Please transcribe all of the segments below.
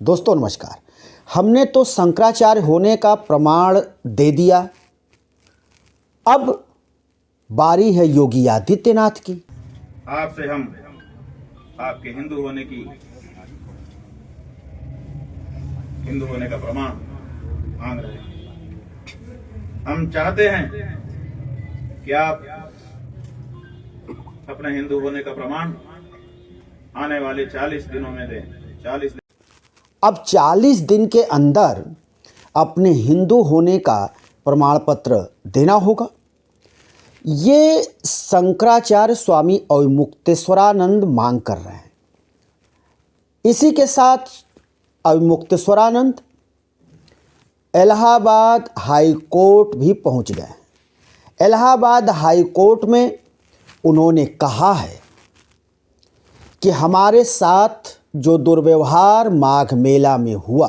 दोस्तों नमस्कार। हमने तो शंकराचार्य होने का प्रमाण दे दिया, अब बारी है योगी आदित्यनाथ की। आपसे हम आपके हिंदू होने का प्रमाण मांग रहे हैं। हम चाहते हैं कि आप अपने हिंदू होने का प्रमाण आने वाले 40 दिनों में दें। 40 दिन। अब 40 दिन के अंदर अपने हिंदू होने का प्रमाण पत्र देना होगा। ये शंकराचार्य स्वामी अविमुक्तेश्वरानंद मांग कर रहे हैं। इसी के साथ अविमुक्तेश्वरानंद इलाहाबाद हाई कोर्ट भी पहुंच गए। इलाहाबाद हाई कोर्ट में उन्होंने कहा है कि हमारे साथ जो दुर्व्यवहार माघ मेला में हुआ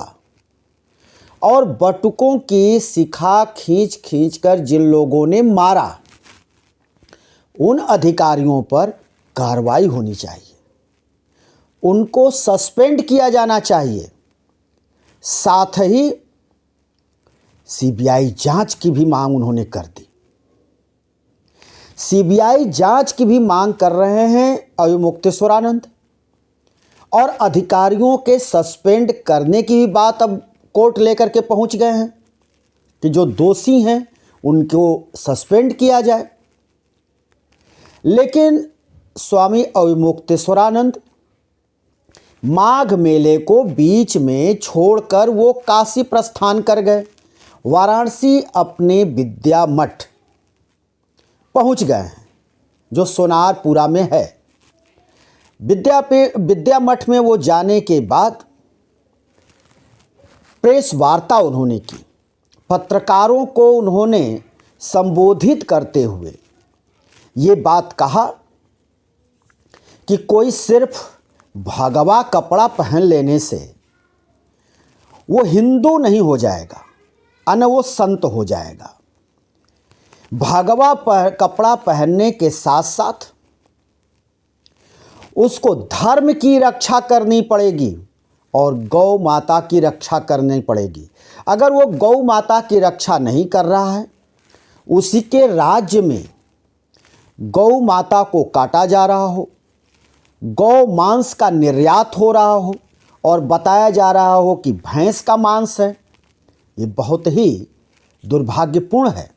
और बटुकों की शिखा खींच खींच कर जिन लोगों ने मारा, उन अधिकारियों पर कार्रवाई होनी चाहिए, उनको सस्पेंड किया जाना चाहिए। साथ ही सीबीआई जांच की भी मांग उन्होंने कर दी। सीबीआई जांच की भी मांग कर रहे हैं अविमुक्तेश्वरानंद, और अधिकारियों के सस्पेंड करने की भी बात अब कोर्ट लेकर के पहुंच गए हैं कि जो दोषी हैं उनको सस्पेंड किया जाए। लेकिन स्वामी अविमुक्तेश्वरानंद माघ मेले को बीच में छोड़कर वो काशी प्रस्थान कर गए। वाराणसी अपने विद्या मठ पहुंच गए हैं, जो सोनारपुरा में है। विद्या मठ में वो जाने के बाद प्रेस वार्ता उन्होंने की। पत्रकारों को उन्होंने संबोधित करते हुए ये बात कहा कि कोई सिर्फ भगवा कपड़ा पहन लेने से वो हिंदू नहीं हो जाएगा, अन वो संत हो जाएगा। भगवा कपड़ा पहनने के साथ साथ उसको धर्म की रक्षा करनी पड़ेगी और गौ माता की रक्षा करनी पड़ेगी। अगर वो गौ माता की रक्षा नहीं कर रहा है, उसी के राज्य में गौ माता को काटा जा रहा हो, गौ मांस का निर्यात हो रहा हो और बताया जा रहा हो कि भैंस का मांस है, ये बहुत ही दुर्भाग्यपूर्ण है।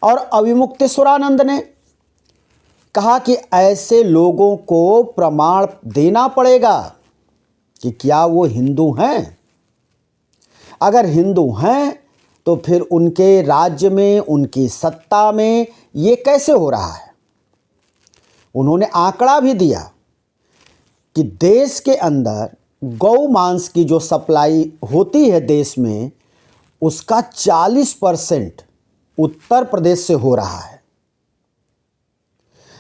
और अविमुक्तेश्वरानंद ने कहा कि ऐसे लोगों को प्रमाण देना पड़ेगा कि क्या वो हिंदू हैं। अगर हिंदू हैं तो फिर उनके राज्य में, उनकी सत्ता में ये कैसे हो रहा है। उन्होंने आंकड़ा भी दिया कि देश के अंदर गौ मांस की जो सप्लाई होती है देश में, उसका 40% उत्तर प्रदेश से हो रहा है।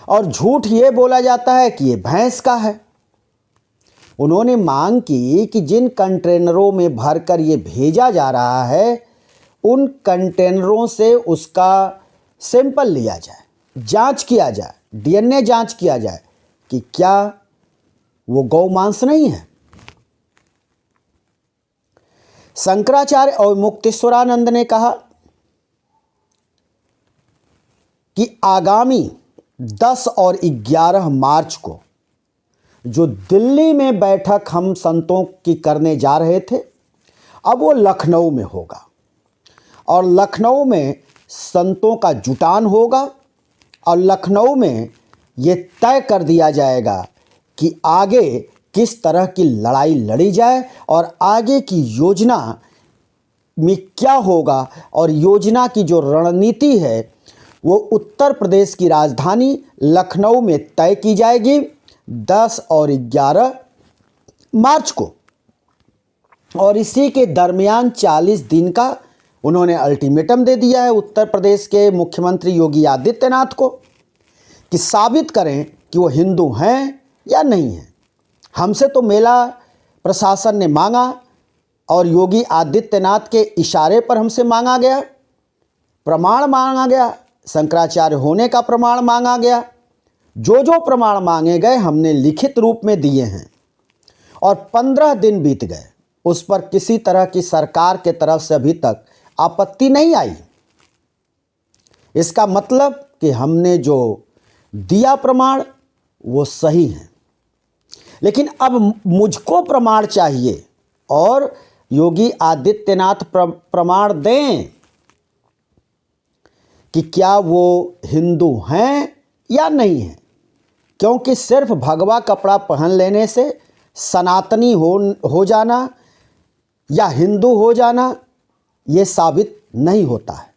और झूठ ये बोला जाता है कि ये भैंस का है। उन्होंने मांग की कि जिन कंटेनरों में भरकर ये भेजा जा रहा है, उन कंटेनरों से उसका सैंपल लिया जाए, जांच किया जाए, डीएनए जांच किया जाए कि क्या वो गौ मांस नहीं है। शंकराचार्य अविमुक्तेश्वरानंद ने कहा कि आगामी 10 और 11 मार्च को जो दिल्ली में बैठक हम संतों की करने जा रहे थे, अब वो लखनऊ में होगा और लखनऊ में संतों का जुटान होगा और लखनऊ में ये तय कर दिया जाएगा कि आगे किस तरह की लड़ाई लड़ी जाए और आगे की योजना में क्या होगा। और योजना की जो रणनीति है वो उत्तर प्रदेश की राजधानी लखनऊ में तय की जाएगी 10 और 11 मार्च को। और इसी के दरमियान 40 दिन का उन्होंने अल्टीमेटम दे दिया है उत्तर प्रदेश के मुख्यमंत्री योगी आदित्यनाथ को कि साबित करें कि वो हिंदू हैं या नहीं हैं। हमसे तो मेला प्रशासन ने मांगा और योगी आदित्यनाथ के इशारे पर हमसे मांगा गया, प्रमाण मांगा गया, शंकराचार्य होने का प्रमाण मांगा गया। जो जो प्रमाण मांगे गए हमने लिखित रूप में दिए हैं। और 15 दिन बीत गए, उस पर किसी तरह की सरकार के तरफ से अभी तक आपत्ति नहीं आई। इसका मतलब कि हमने जो दिया प्रमाण वो सही है, लेकिन अब मुझको प्रमाण चाहिए और योगी आदित्यनाथ प्रमाण दें कि क्या वो हिंदू हैं या नहीं हैं, क्योंकि सिर्फ भगवा कपड़ा पहन लेने से सनातनी हो जाना या हिंदू हो जाना ये साबित नहीं होता है।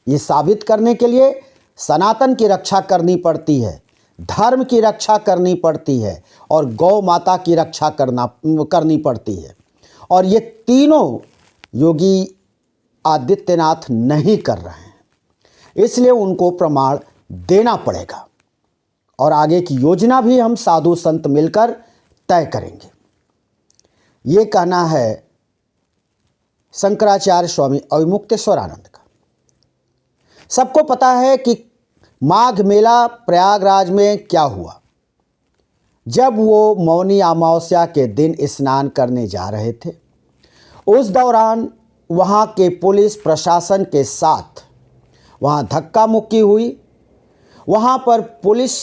ये साबित करने के लिए सनातन की रक्षा करनी पड़ती है, धर्म की रक्षा करनी पड़ती है और गौ माता की रक्षा करनी पड़ती है, और ये तीनों योगी आदित्यनाथ नहीं कर रहे हैं, इसलिए उनको प्रमाण देना पड़ेगा और आगे की योजना भी हम साधु संत मिलकर तय करेंगे। ये कहना है शंकराचार्य स्वामी अविमुक्तेश्वरानंद का। सबको पता है कि माघ मेला प्रयागराज में क्या हुआ। जब वो मौनी अमावस्या के दिन स्नान करने जा रहे थे, उस दौरान वहाँ के पुलिस प्रशासन के साथ वहाँ धक्का मुक्की हुई। वहाँ पर पुलिस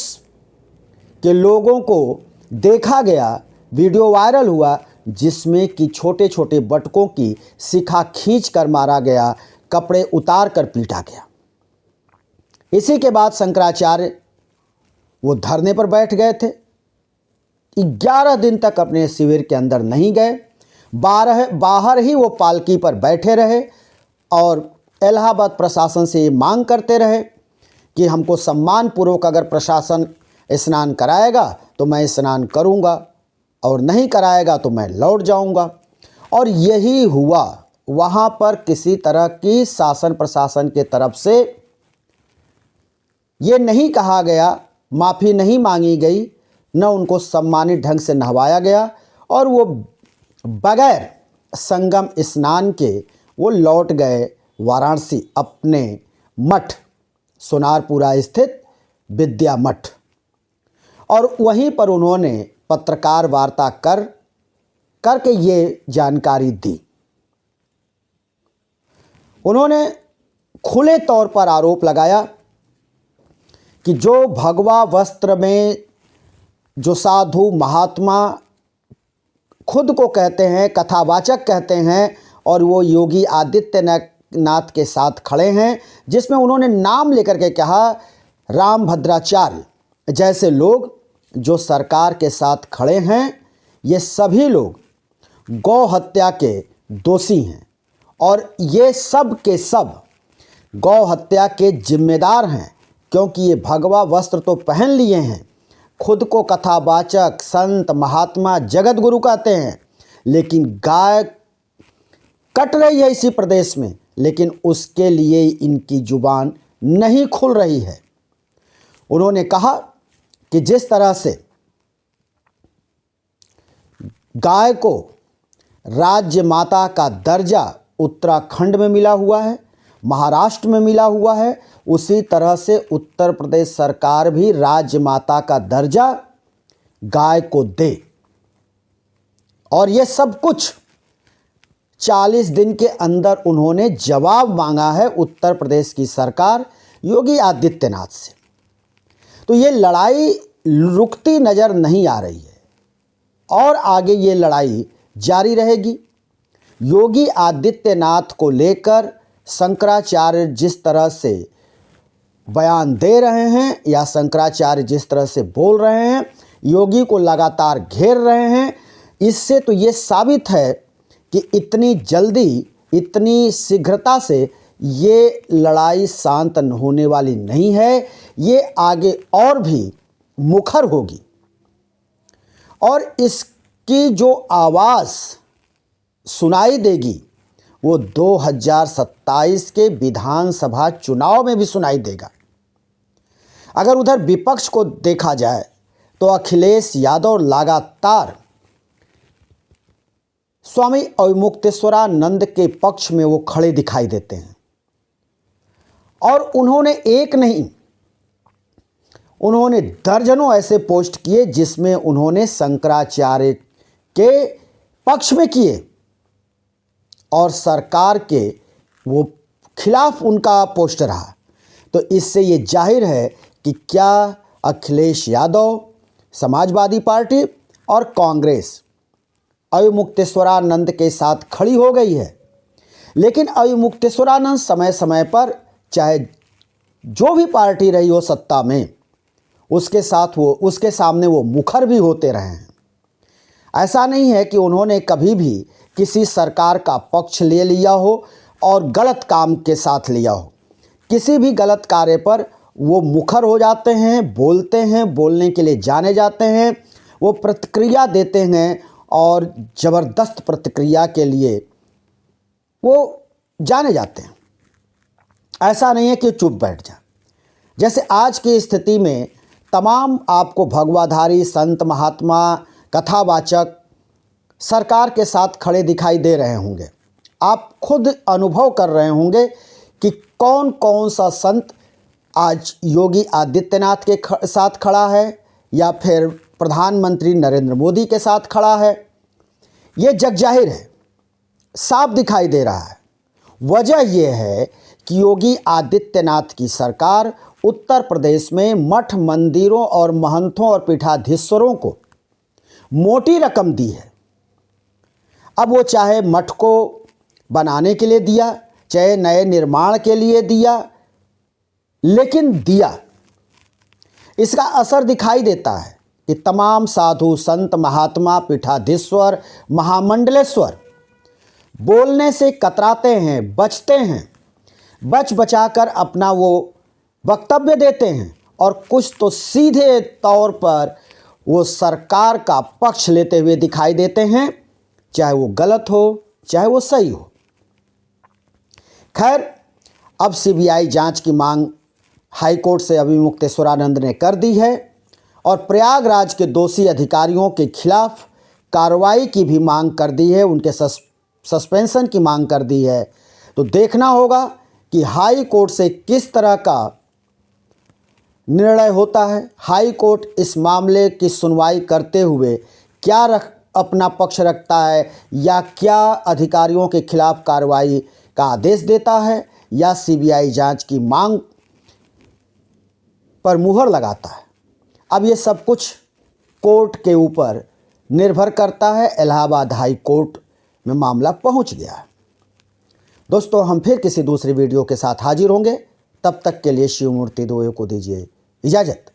के लोगों को देखा गया, वीडियो वायरल हुआ, जिसमें कि छोटे छोटे बटकों की शिखा खींच कर मारा गया, कपड़े उतार कर पीटा गया। इसी के बाद शंकराचार्य वो धरने पर बैठ गए थे। 11 दिन तक अपने शिविर के अंदर नहीं गए, बाहर ही वो पालकी पर बैठे रहे और इलाहाबाद प्रशासन से मांग करते रहे कि हमको सम्मानपूर्वक अगर प्रशासन स्नान कराएगा तो मैं स्नान करूंगा और नहीं कराएगा तो मैं लौट जाऊंगा। और यही हुआ। वहाँ पर किसी तरह की शासन प्रशासन के तरफ से ये नहीं कहा गया, माफ़ी नहीं मांगी गई, न उनको सम्मानित ढंग से नहवाया गया और वो बगैर संगम स्नान के वो लौट गए वाराणसी अपने मठ सोनारपुरा स्थित विद्या मठ, और वहीं पर उन्होंने पत्रकार वार्ता करके ये जानकारी दी। उन्होंने खुले तौर पर आरोप लगाया कि जो भगवा वस्त्र में जो साधु महात्मा खुद को कहते हैं, कथावाचक कहते हैं, और वो योगी आदित्यनाथ के साथ खड़े हैं, जिसमें उन्होंने नाम लेकर के कहा रामभद्राचार्य जैसे लोग जो सरकार के साथ खड़े हैं, ये सभी लोग गौ हत्या के दोषी हैं और ये सब के सब गौ हत्या के जिम्मेदार हैं, क्योंकि ये भगवा वस्त्र तो पहन लिए हैं, खुद को कथावाचक संत महात्मा जगत गुरु कहते हैं, लेकिन गाय कट रही है इसी प्रदेश में, लेकिन उसके लिए इनकी जुबान नहीं खुल रही है। उन्होंने कहा कि जिस तरह से गाय को राज्य माता का दर्जा उत्तराखंड में मिला हुआ है, महाराष्ट्र में मिला हुआ है, उसी तरह से उत्तर प्रदेश सरकार भी राज्य माता का दर्जा गाय को दे। और ये सब कुछ 40 दिन के अंदर उन्होंने जवाब मांगा है उत्तर प्रदेश की सरकार योगी आदित्यनाथ से। तो ये लड़ाई रुकती नज़र नहीं आ रही है और आगे ये लड़ाई जारी रहेगी। योगी आदित्यनाथ को लेकर शंकराचार्य जिस तरह से बयान दे रहे हैं या शंकराचार्य जिस तरह से बोल रहे हैं, योगी को लगातार घेर रहे हैं, इससे तो ये साबित है कि इतनी जल्दी, इतनी शीघ्रता से ये लड़ाई शांत होने वाली नहीं है। ये आगे और भी मुखर होगी और इसकी जो आवाज़ सुनाई देगी वो 2027 के विधानसभा चुनाव में भी सुनाई देगा। अगर उधर विपक्ष को देखा जाए तो अखिलेश यादव लगातार स्वामी अविमुक्तेश्वरानंद के पक्ष में वो खड़े दिखाई देते हैं और उन्होंने एक नहीं, उन्होंने दर्जनों ऐसे पोस्ट किए जिसमें उन्होंने शंकराचार्य के पक्ष में किए और सरकार के वो खिलाफ उनका पोस्टर रहा, तो इससे ये जाहिर है कि क्या अखिलेश यादव, समाजवादी पार्टी और कांग्रेस अविमुक्तेश्वरानंद के साथ खड़ी हो गई है। लेकिन अविमुक्तेश्वरानंद समय समय पर, चाहे जो भी पार्टी रही हो सत्ता में, उसके सामने वो मुखर भी होते रहे हैं। ऐसा नहीं है कि उन्होंने कभी भी किसी सरकार का पक्ष ले लिया हो और गलत काम के साथ लिया हो। किसी भी गलत कार्य पर वो मुखर हो जाते हैं, बोलते हैं, बोलने के लिए जाने जाते हैं, वो प्रतिक्रिया देते हैं और ज़बरदस्त प्रतिक्रिया के लिए वो जाने जाते हैं। ऐसा नहीं है कि चुप बैठ जाए। जैसे आज की स्थिति में तमाम आपको भगवाधारी संत, महात्मा, कथावाचक सरकार के साथ खड़े दिखाई दे रहे होंगे। आप खुद अनुभव कर रहे होंगे कि कौन कौन सा संत आज योगी आदित्यनाथ के साथ खड़ा है या फिर प्रधानमंत्री नरेंद्र मोदी के साथ खड़ा है। ये जग जाहिर है, साफ दिखाई दे रहा है। वजह यह है कि योगी आदित्यनाथ की सरकार उत्तर प्रदेश में मठ, मंदिरों और महंतों और पीठाधीश्वरों को मोटी रकम दी है। अब वो चाहे मठ को बनाने के लिए दिया, चाहे नए निर्माण के लिए दिया, लेकिन दिया। इसका असर दिखाई देता है कि तमाम साधु, संत, महात्मा, पीठाधीश्वर, महामंडलेश्वर बोलने से कतराते हैं, बचते हैं, बच बचाकर अपना वो वक्तव्य देते हैं और कुछ तो सीधे तौर पर वो सरकार का पक्ष लेते हुए दिखाई देते हैं, चाहे वो गलत हो, चाहे वो सही हो। खैर, अब सीबीआई जांच की मांग हाई कोर्ट से अविमुक्तेश्वरानंद ने कर दी है और प्रयागराज के दोषी अधिकारियों के खिलाफ कार्रवाई की भी मांग कर दी है, उनके सस्पेंशन की मांग कर दी है। तो देखना होगा कि हाई कोर्ट से किस तरह का निर्णय होता है। हाई कोर्ट इस मामले की सुनवाई करते हुए क्या अपना पक्ष रखता है, या क्या अधिकारियों के खिलाफ कार्रवाई का आदेश देता है, या सीबीआई जांच की मांग पर मुहर लगाता है। अब ये सब कुछ कोर्ट के ऊपर निर्भर करता है। इलाहाबाद हाई कोर्ट में मामला पहुंच गया है। दोस्तों, हम फिर किसी दूसरी वीडियो के साथ हाजिर होंगे। तब तक के लिए शिवमूर्ति दोए को दीजिए इजाज़त।